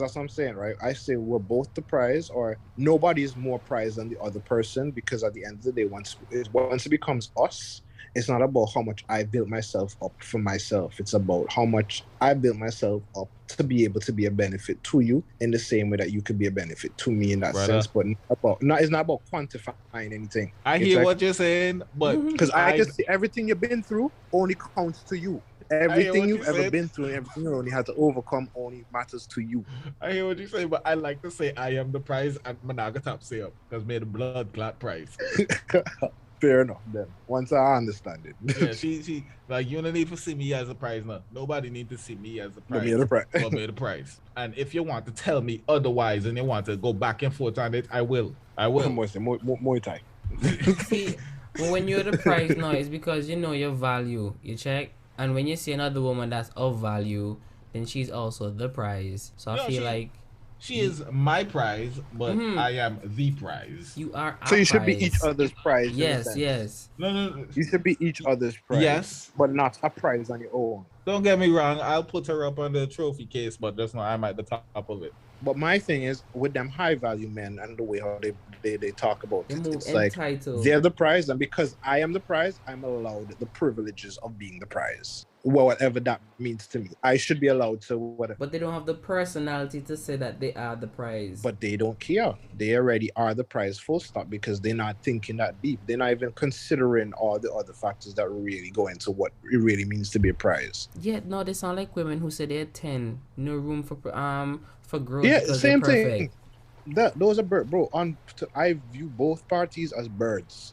that's what I'm saying, right? I say we're both the prize, or nobody is more prized than the other person, because at the end of the day, once it becomes us, it's not about how much I built myself up for myself. It's about how much I built myself up to be able to be a benefit to you in the same way that you could be a benefit to me in that sense. But it's not about quantifying anything. I hear what you're saying, but because I just see everything you've been through only counts to you. Everything you've ever been through and everything you only had to overcome only matters to you. I hear what you say, but I like to say I am the prize and Managatap say up because made a blood clot prize. Fair enough then. Once I understand it. Yeah, she like, you don't need to see me as a prize now. Nobody need to see me as a prize. But me the prize. And if you want to tell me otherwise and you want to go back and forth on it, I will. Muay Thai. See, when you're the prize now, it's because you know your value. You check. And when you see another woman that's of value, then she's also the prize. So I feel like she is my prize, but I am the prize. You are. So you should be each other's prize. Yes. No. You should be each other's prize. Yes, but not a prize on your own. Don't get me wrong. I'll put her up on the trophy case, but that's not. I'm at the top of it. But my thing is with them high value men and the way how they talk about it, it's like they're the prize, and because I am the prize, I'm allowed the privileges of being the prize. Well, whatever that means to me. I should be allowed to whatever. But they don't have the personality to say that they are the prize. But they don't care. They already are the prize, full stop, because they're not thinking that deep. They're not even considering all the other factors that really go into what it really means to be a prize. Yeah, no, they sound like women who say they're 10. No room for growth. Yeah, because same they're thing. perfect. Those are birds, bro. I view both parties as birds.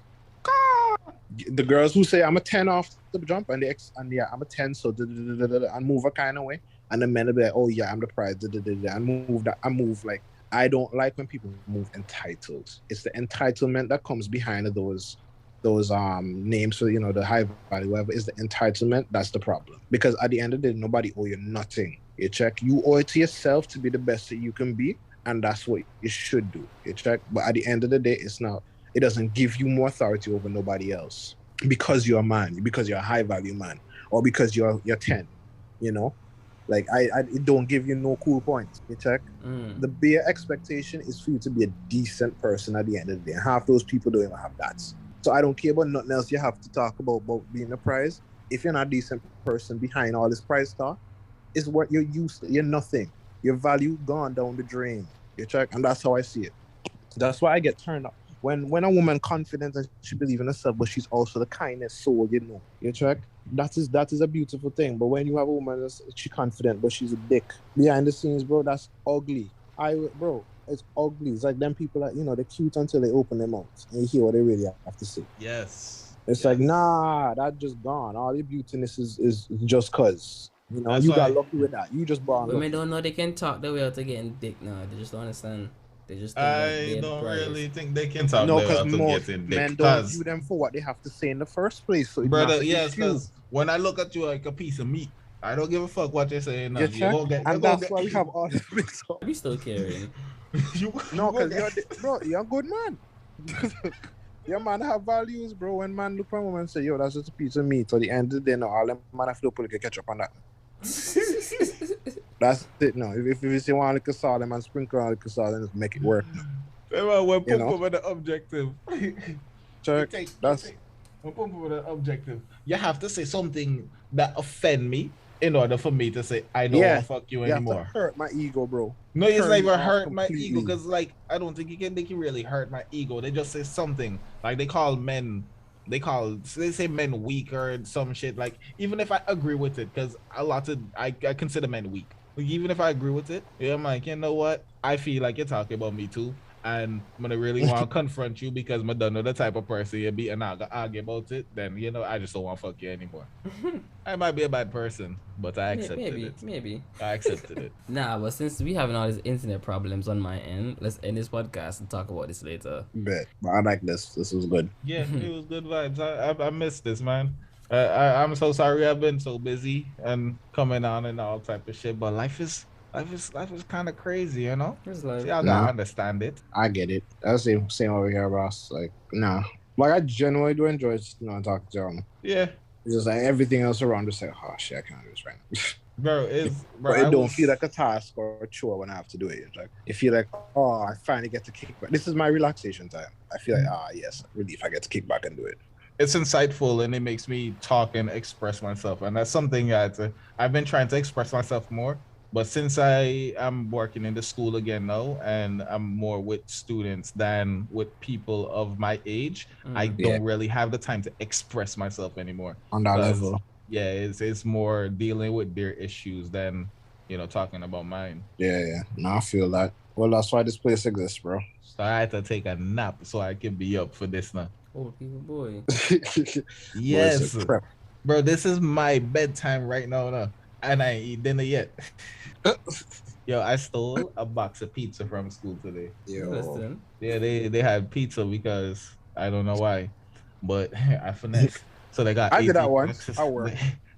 The girls who say I'm a 10 off the jump and I'm a 10, so and move a kind of way, and the men will be like, oh yeah, I'm the prize, and move like, I don't like when people move entitled. It's the entitlement that comes behind those names for, the high value, whatever is the entitlement. That's the problem, because at the end of the day, nobody owe you nothing. You check, you owe it to yourself to be the best that you can be, and that's what you should do. You check, but at the end of the day, it doesn't give you more authority over nobody else because you're a man, because you're a high value man, or because you're 10, like it don't give you no cool points. You check. The bare expectation is for you to be a decent person at the end of the day. Half those people don't even have that. So I don't care about nothing else you have to talk about being a prize. If you're not a decent person behind all this prize talk, is what you're used to. You're nothing. Your value gone down the drain. You check, and that's how I see it. That's why I get turned up. When a woman confident and she believes in herself, but she's also the kindest soul, you check. That is a beautiful thing. But when you have a woman that's confident, but she's a dick behind the scenes, bro, that's ugly. It's ugly. It's like them people that they're cute until they open their mouths and you hear what they really have to say. Yes. It's like, nah, that's just gone. All the beautiness is just cause. You got lucky with that. You just born. Women don't know they can talk their way out to getting dick now. They just don't understand. They just I don't really think they can talk no, their way out to most getting dick. men don't view them for what they have to say in the first place. So brother, yes, because when I look at you like a piece of meat, I don't give a fuck what you're saying. That's why we have all the bits. We still caring. No, because you're a good man. Your man have values, bro. When man look at a woman and say, yo, that's just a piece of meat. So at the end of the day, no, all them man have to put a ketchup on that. That's it. No, if you say want liquor salt, man, sprinkle on liquor salt and just make it work. We're pumping over the objective. Check. We're pumping over the objective. You have to say something that offend me in order for me to say I don't want to fuck you anymore. You have to hurt my ego, bro. No, it's not even hurt my ego, because like I don't think they can really hurt my ego. They just say something like they say men weak or some shit. Like even if I agree with it, because I consider men weak. Like, even if I agree with it, I'm like, you know what? I feel like you're talking about me too. And I'm gonna really want to confront you because I don't know the type of person you'll be, and I'll argue about it. Then I just don't want to fuck you anymore. I might be a bad person, but I accepted it. Maybe I accepted it. Nah, but since we having all these internet problems on my end, let's end this podcast and talk about this later. Bet. But I like this. This was good. Yeah, it was good vibes. I missed this, man. I'm so sorry I've been so busy and coming on and all type of shit, but life is kind of crazy, See, I gotta understand it. I get it. That's the same over here, boss. Like, nah. Like, I genuinely do enjoy talking to them. Yeah. It's just like everything else around just like, oh shit, I can't do this right now. Bro, it don't feel like a task or a chore when I have to do it. It's like, you feel like, oh, I finally get to kick back. This is my relaxation time. I feel like, yes, relief. I get to kick back and do it. It's insightful and it makes me talk and express myself. And that's something that I've been trying to express myself more. But since I am working in the school again now, and I'm more with students than with people of my age, I don't really have the time to express myself anymore. On that level. Yeah, it's more dealing with their issues than, talking about mine. Yeah. No, I feel that. Well, that's why this place exists, bro. So I had to take a nap so I can be up for this now. Old people, boy. Yes. Bro, this is my bedtime right now, and I ain't eat dinner yet. Yo, I stole a box of pizza from school today. Yo. Yeah, they had pizza because I don't know why, but I finessed. So they got 18 I did that once. boxes. I work.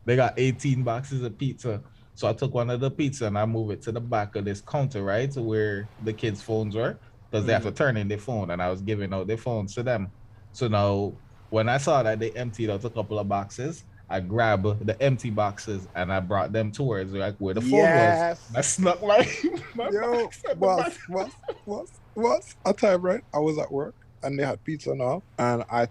They got 18 boxes of pizza. So I took one of the pizza and I moved it to the back of this counter, right, to where the kids' phones were, because they have to turn in their phone, and I was giving out their phones to them. So now, when I saw that they emptied out a couple of boxes, I grabbed the empty boxes and I brought them towards like where the phone was. I snuck my box at the back. What? A time, right? I was at work and they had pizza now. And I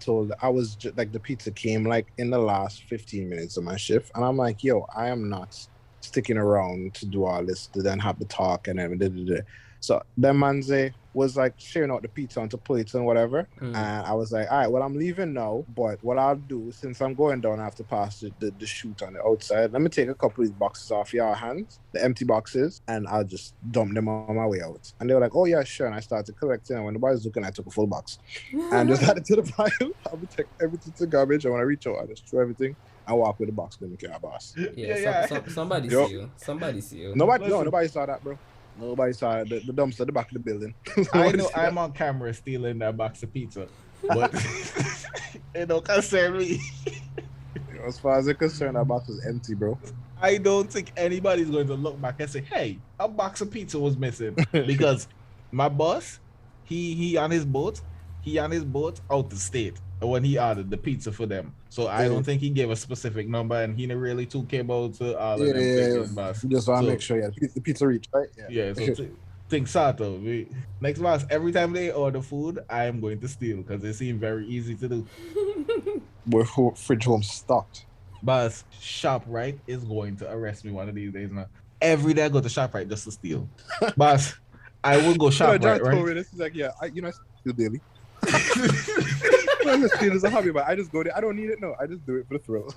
was just like, the pizza came like in the last 15 minutes of my shift. And I'm like, yo, I am not sticking around to do all this, to then have the talk and then. So then Manze was like sharing out the pizza onto plates and whatever. And I was like, all right, well, I'm leaving now. But what I'll do, since I'm going down, I have to pass the chute on the outside. Let me take a couple of these boxes off your hands, the empty boxes, and I'll just dump them on my way out. And they were like, oh, yeah, sure. And I started collecting. And when nobody was looking, I took a full box and just added to the pile. I would take everything to garbage. And when I reach out, I just throw everything. I walk with the box, let me care, boss. Somebody see you. Somebody see you. Nobody saw that, bro. Nobody saw it. The dumpster at the back of the building. I know I'm on camera stealing that box of pizza, but it don't concern me. As far as I'm concerned, that box was empty, bro. I don't think anybody's going to look back and say, hey, a box of pizza was missing. Because my boss, he on his boat out the state when he ordered the pizza for them. So I don't think he gave a specific number, and he didn't really too care about all of them things, boss. You just want to make sure the pizza reach, right? So think sort of. Next boss, every time they order food, I am going to steal because they seem very easy to do. We're fridge home stocked. Boss, ShopRite is going to arrest me one of these days now. Every day I go to ShopRite just to steal. Boss, I will go ShopRite, right? This is like, I steal daily. I'm steal is a hobby, but I just go there. I don't need it. No, I just do it for the thrill.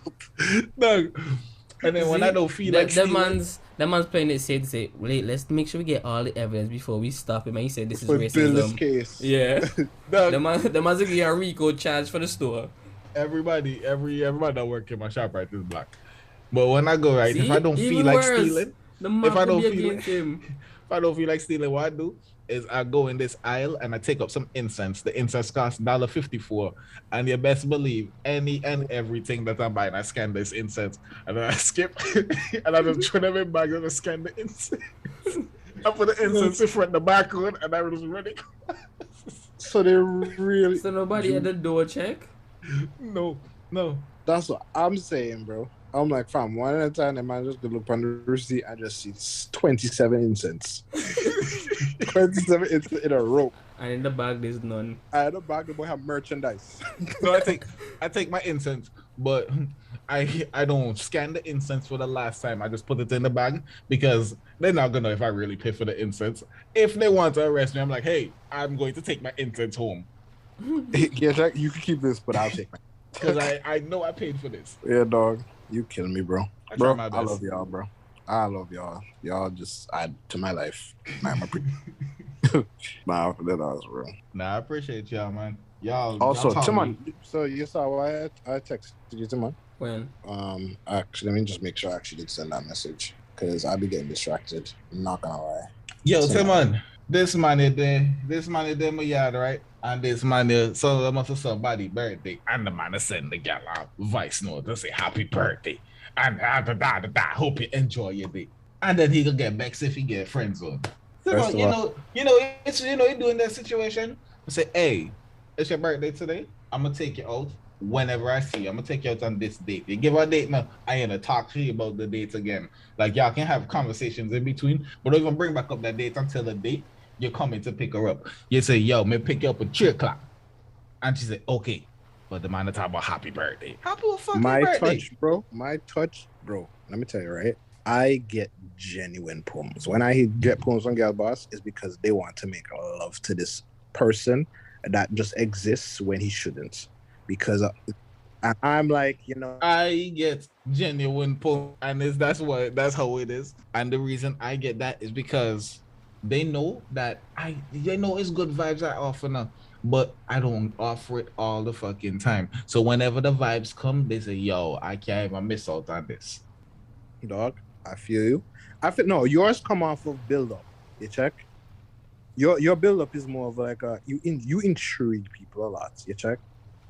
No. And then when I don't feel like that man's playing it safe to say, wait, let's make sure we get all the evidence before we stop him. And he said this is racism. Build this case. Yeah. The man's gonna get a RICO charge for the store. Everybody that work in my ShopRite is black. But when I go if I don't feel like stealing, if I don't feel like stealing, what I do is I go in this aisle and I take up some incense. The incense costs $1.54, and you best believe any and everything that I'm buying, I scan this incense and then I skip and I just throw them in bags and I scan the incense. I put the incense in front of the barcode and I was running. So they really. So nobody at the door check? No. That's what I'm saying, bro. I'm like, fam, one at a time, the man just look on the receipt and just see 27 incense. 27 incense in a row. And in the bag, there's none. And in the bag, the boy have merchandise. So I take my incense, but I don't scan the incense for the last time. I just put it in the bag because they're not gonna know if I really pay for the incense. If they want to arrest me, I'm like, hey, I'm going to take my incense home. Yeah, Jack, you can keep this, but I'll take my. Because I know I paid for this. Yeah, dog. You kill me, bro. I love y'all, bro. I love y'all. Y'all just add to my life. Nah, that was real. Nah, I appreciate y'all, man. Y'all. Also, Timon. So you saw why I texted you, Timon? When? Actually, let me just make sure I actually did send that message because I'll be getting distracted. I'm not gonna lie. Yo, Timon. This man is there, my yard, right? And this man, so must have somebody's birthday, and the man send the gal a voice note to say happy birthday, and hope you enjoy your day. And then he could get vexed if he get friend zone. So, you doing that situation. I say, hey, it's your birthday today. I'm gonna take you out whenever I see you. I'm gonna take you out on this date. You give her a date now. I ain't gonna talk to you about the dates again. Like y'all can have conversations in between, but don't even bring back up that date until the date you're coming to pick her up. You say, yo, me pick you up at 3 o'clock. And she said, okay. But the man talk about happy birthday. Happy fucking birthday. My touch, bro. Let me tell you, right? I get genuine poems. When I get poems on Girl Boss, it's because they want to make love to this person that just exists when he shouldn't. Because I'm like, I get genuine poems, and that's how it is. And the reason I get that is because they know that they know it's good vibes I offer now, but I don't offer it all the fucking time. So whenever the vibes come, they say, yo, I can't even miss out on this. Dog, I feel you. No, yours come off of build up. You check? Your build up is more of like you intrigue people a lot. You check?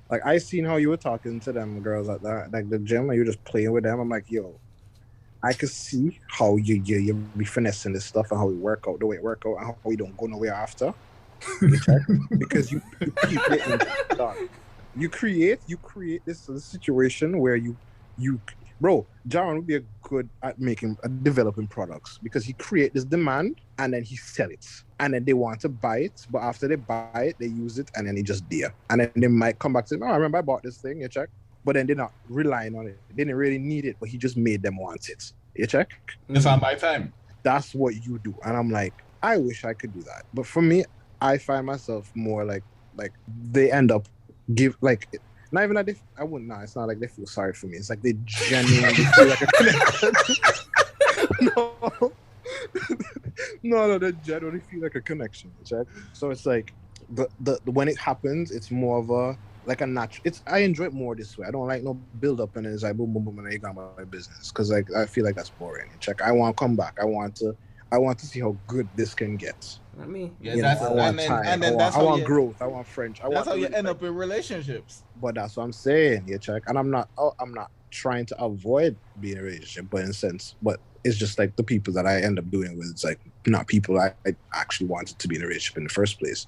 Like I seen how you were talking to them girls at like the gym, and you're just playing with them. I'm like, yo, I could see how you be finessing this stuff and how we work out, the way it work out, and how we don't go nowhere after. You check? Because you keep getting done. You create this situation where you Bro, Jaron would be a good at developing products because he create this demand and then he sell it. And then they want to buy it, but after they buy it, they use it and then it just there. And then they might come back to, oh, I remember I bought this thing, you check. But then they're not relying on it. They didn't really need it, but he just made them want it. You check? It's on my time. That's what you do. And I'm like, I wish I could do that. But for me, I find myself more like they end up not even like I wouldn't know. It's not like they feel sorry for me. It's like they genuinely feel like a connection. no, they genuinely feel like a connection. Right? So it's like the when it happens, it's more of a like a natural. I enjoy it more this way. I don't like no build up and it's like boom, boom, boom, and then you got my business because like I feel like that's boring. Check. I want to come back. I want to see how good this can get. I mean, yeah, that's I want I want growth. I want French. That's how you end up in relationships. But that's what I'm saying. You check, and I'm not trying to avoid being in a relationship, but in a sense, but it's just like the people that I end up doing with. It's like not people I actually wanted to be in a relationship in the first place.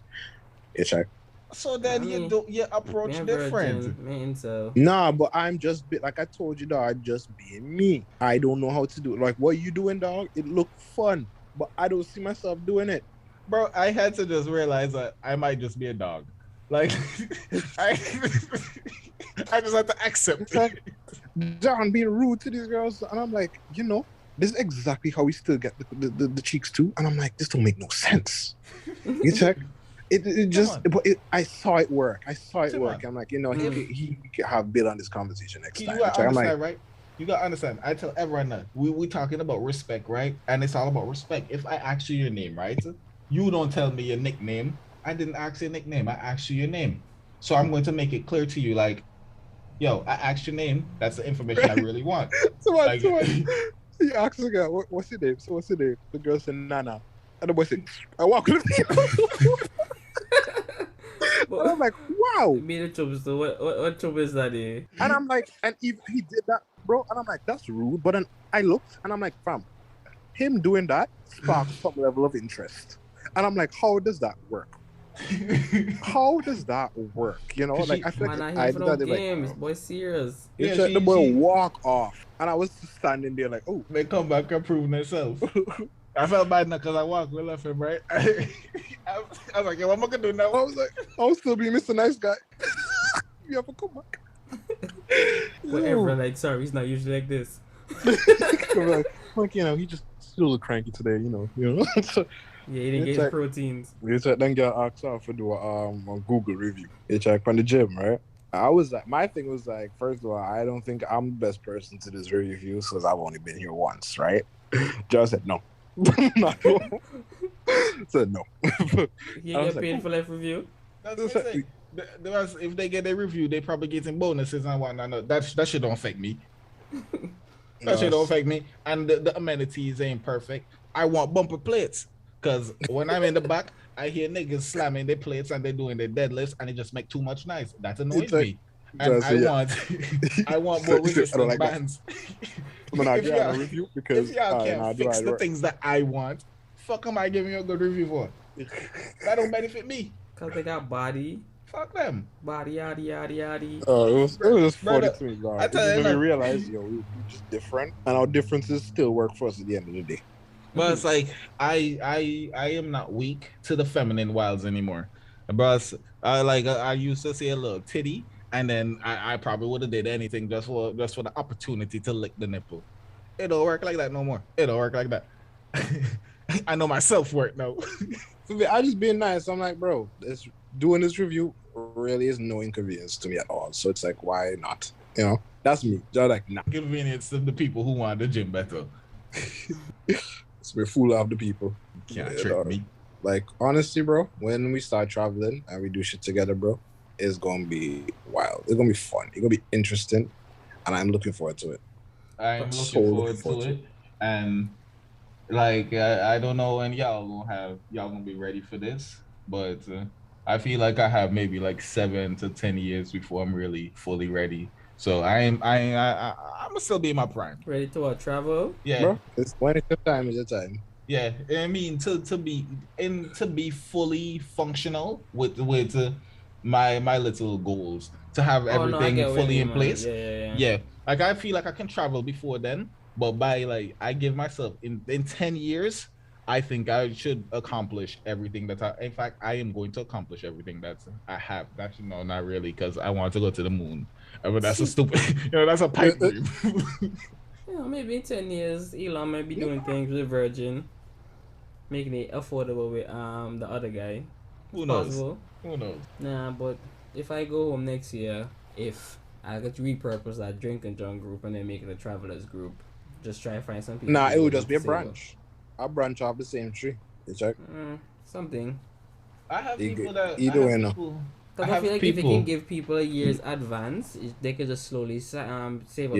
You check. So then you approach different. Man, so. Nah, but I'm just like I told you, dog. I'm just being me. I don't know how to do it. Like what you doing, dog? It looked fun, but I don't see myself doing it. Bro, I had to just realize that I might just be a dog. Like, I just have to accept it. John being rude to these girls, and I'm like, this is exactly how we still get the cheeks too. And I'm like, this don't make no sense. You check? I saw it work. I'm like, he can have Bill on this conversation next time. You gotta understand, right? You gotta understand. I tell everyone that we talking about respect, right? And it's all about respect. If I ask you your name, right? You don't tell me your nickname. I didn't ask your nickname. I asked you your name. So I'm going to make it clear to you, like, yo, I asked your name. That's the information I really want. He asked the girl, what's your name? So what's your name? The girl said, Nana. And the boy said, I walk with you. And I'm like, wow. Me the trouble, so what trouble is that? And I'm like, and if he did that, bro, and I'm like, that's rude. But then I looked and I'm like, fam, him doing that sparked some level of interest. And I'm like, how does that work? How does that work? Like I feel like I did that. Games, boy, serious. Yeah, the boy walk off, and I was standing there like, oh, they come back and prove themselves. I felt bad now because I walked. We left him, right? I was like, yo, what am I gonna do now? I was like, I'll still be Mr. Nice Guy. You have to come back. Whatever. Like, sorry, he's not usually like this. like, he just still look cranky today, So, yeah, he didn't get his proteins. You check, then get asked out for do a Google review. You check from the gym, right? I was like, my thing was like, first of all, I don't think I'm the best person to this review because I've only been here once, right? Just said no. Said no. You get paid for life review? That's what I'm saying. If they get a review, they probably get some bonuses and whatnot. That shit don't affect me. That shit don't affect me. And the amenities ain't perfect. I want bumper plates. Because when I'm in the back, I hear niggas slamming their plates and they're doing their deadlifts and it just make too much noise. That annoys me. And I want more resistance bands. I'm not getting a review because if y'all can't fix the things that I want, fuck am I giving you a good review for? That don't benefit me. Because they got body. Fuck them. Body, yaddy, yaddy, yaddy. Oh, it was just funny to me, God. I tell you, we realized, we're just different, and our differences still work for us at the end of the day. But it's like I am not weak to the feminine wilds anymore. But I used to see a little titty, and then I probably would have did anything just for the opportunity to lick the nipple. It don't work like that no more. It don't work like that. I know my self-worth now. I just being nice. I'm like, bro, doing this review really is no inconvenience to me at all. So it's like, why not? That's me. Just like, nah. Inconvenience to the people who want the gym better. So we're full of the people. Can't trick me. Like, honestly, bro, when we start traveling and we do shit together, bro, it's going to be wild. It's going to be fun. It's going to be interesting. And I'm looking forward to it. I'm looking forward to it. And, like, I don't know when y'all gonna be ready for this, but I feel like I have maybe like 7 to 10 years before I'm really fully ready. So I'm gonna still be in my prime. Ready to what, travel? Yeah. Bro, when it's your time, it's your time. Yeah, I mean to be fully functional with my little goals, to have everything fully in place. Yeah. Like I feel like I can travel before then, but by like I give myself in 10 years, I think I should accomplish everything that in fact I am going to accomplish everything that I have. Actually, no, not really, because I want to go to the moon. But that's a stupid, that's a pipe dream. Maybe in 10 years, Elon might be doing things with Virgin, making it affordable with the other guy. Who knows? Possible. Who knows? Nah, but if I go home next year, if I could repurpose that Drink and Drunk group and then make it a travelers group, just try to find some people. Nah, it would just be a branch. A branch off the same tree. You check? Something. I have people that either way, no. Because I feel like if you can give people a year's advance, they could just slowly save up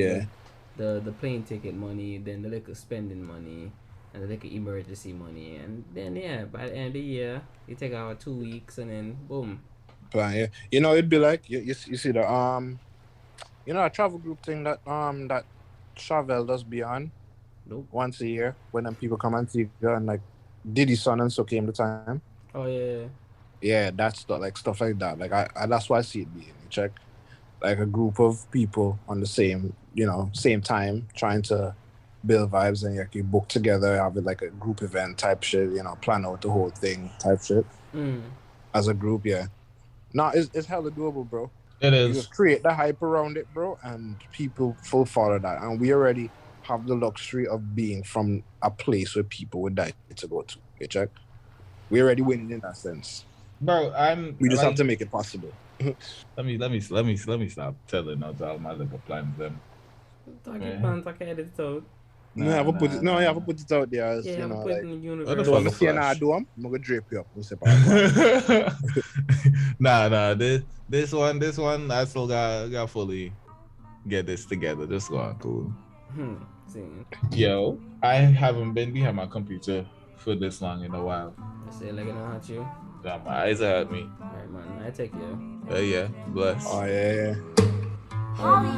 the plane ticket money, then the little spending money, and the little emergency money, and then by the end of the year, you take out 2 weeks, and then boom. Plan, yeah. It'd be like you see the a travel group thing that that Chevelle does be on. Nope. Once a year when them people come and see you, and like Diddy's son and so came the time. Oh yeah. Yeah, that's stuff like that. Like I that's why I see it being. You check, like a group of people on the same time trying to build vibes, and you book together, have it like a group event type shit. Plan out the whole thing type shit. As a group, yeah. No, it's hella doable, bro. It is. You just create the hype around it, bro, and people full follow that. And we already have the luxury of being from a place where people would die to go to. You check? We already winning in that sense. Bro, we just have to make it possible. Let me stop telling all my little plans them. Talking plans, I can't edit it out. You have to put it out there as, put it in the universe. I'm gonna drape you up. Nah. This one, I still got fully get this together. This one, cool. Yo, I haven't been behind my computer for this long in a while. I say like it don't hurt you. Yeah, my eyes hurt me. Alright, man. I take you. Yeah, bless. Oh yeah. Holly,